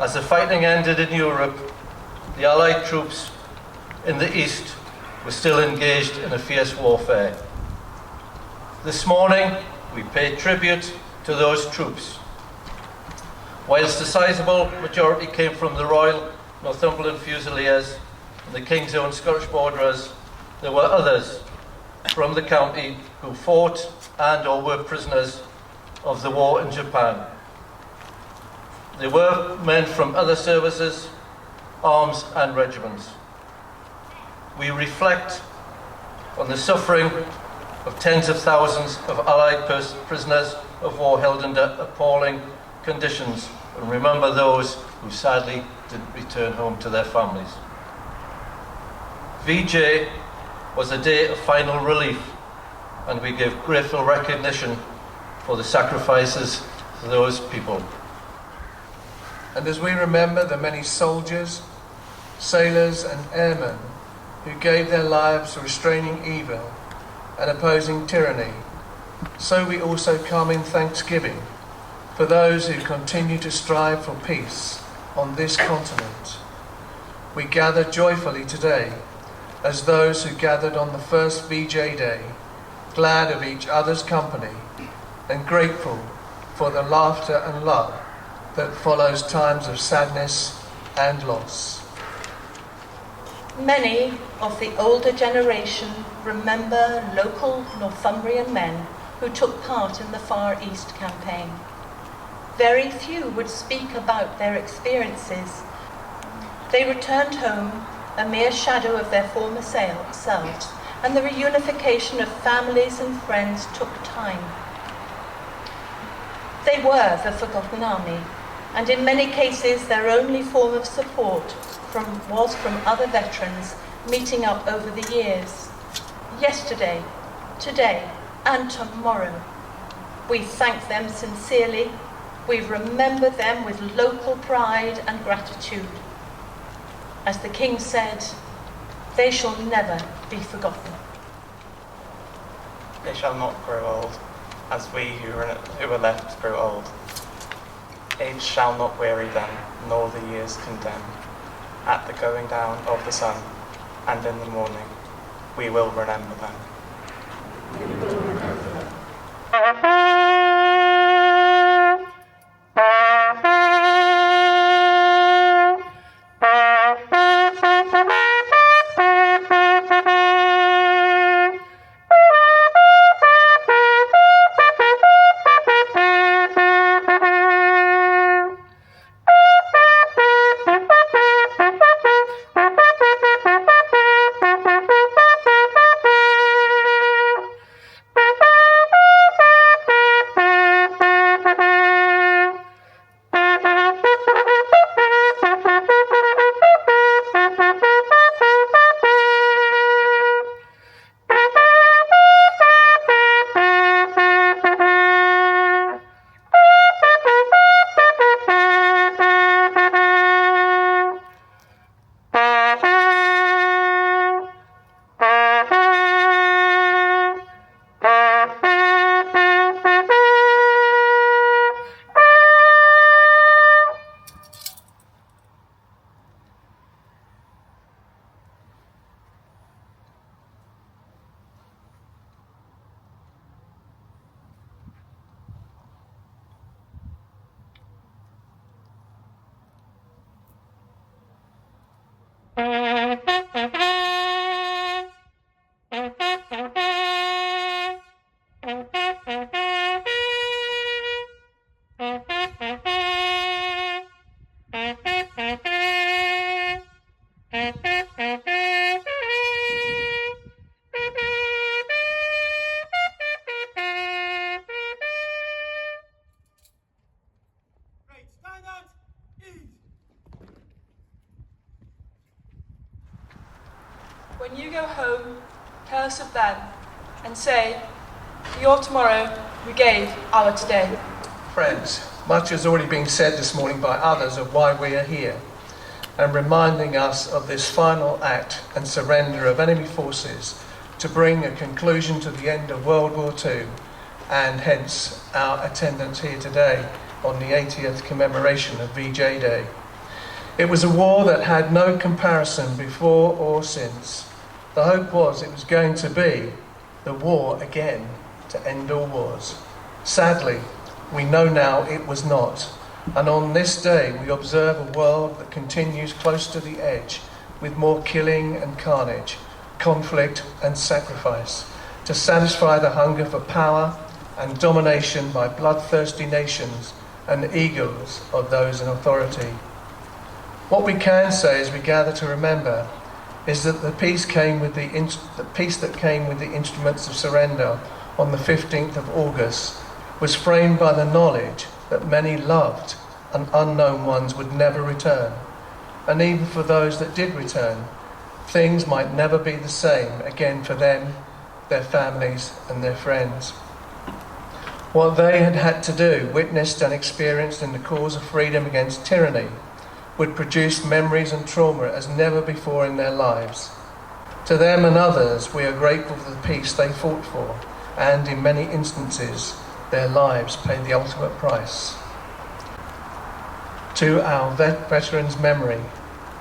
As the fighting ended in Europe, the Allied troops in the East were still engaged in a fierce warfare. This morning, we pay tribute to those troops. Whilst a sizable majority came from the Royal Northumberland Fusiliers and the King's Own Scottish Borderers, there were others from the county who fought and or were prisoners of the war in Japan. There were men from other services, arms and regiments. We reflect on the suffering of tens of thousands of Allied prisoners of war held under appalling conditions and remember those who sadly didn't return home to their families. VJ was a day of final relief, and we give grateful recognition for the sacrifices of those people. And as we remember the many soldiers, sailors and airmen who gave their lives restraining evil and opposing tyranny, so we also come in thanksgiving for those who continue to strive for peace on this continent. We gather joyfully today as those who gathered on the first VJ Day, glad of each other's company and grateful for the laughter and love that follows times of sadness and loss. Many of the older generation remember local Northumbrian men who took part in the Far East campaign. Very few would speak about their experiences. They returned home a mere shadow of their former selves, and the reunification of families and friends took time. They were the forgotten army, and in many cases their only form of support was from other veterans meeting up over the years. Yesterday, today, and tomorrow. We thank them sincerely. We remember them with local pride and gratitude. As the King said, they shall never be forgotten. They shall not grow old, as we who are left grow old. Age shall not weary them, nor the years condemn. At the going down of the sun, and in the morning, we will remember them. When you go home, tell us of them, and say, for your tomorrow, we gave our today. Friends, much has already been said this morning by others of why we are here, and reminding us of this final act and surrender of enemy forces to bring a conclusion to the end of World War II, and hence our attendance here today on the 80th commemoration of VJ Day. It was a war that had no comparison before or since. The hope was it was going to be the war again to end all wars. Sadly, we know now it was not. And on this day, we observe a world that continues close to the edge with more killing and carnage, conflict and sacrifice, to satisfy the hunger for power and domination by bloodthirsty nations and egos of those in authority. What we can say as we gather to remember is that the peace that came with the instruments of surrender on the 15th of August was framed by the knowledge that many loved and unknown ones would never return. And even for those that did return, things might never be the same again for them, their families and their friends. What they had had to do, witnessed and experienced in the cause of freedom against tyranny, would produce memories and trauma as never before in their lives. To them and others, we are grateful for the peace they fought for, and in many instances, their lives paid the ultimate price. To our veterans' memory,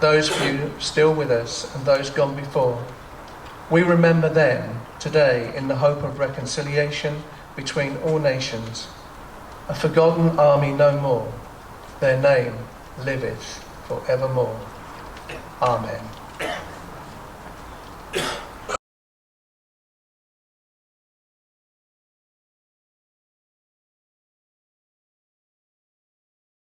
those few still with us and those gone before, we remember them today in the hope of reconciliation between all nations. A forgotten army no more, their name liveth forevermore. Amen.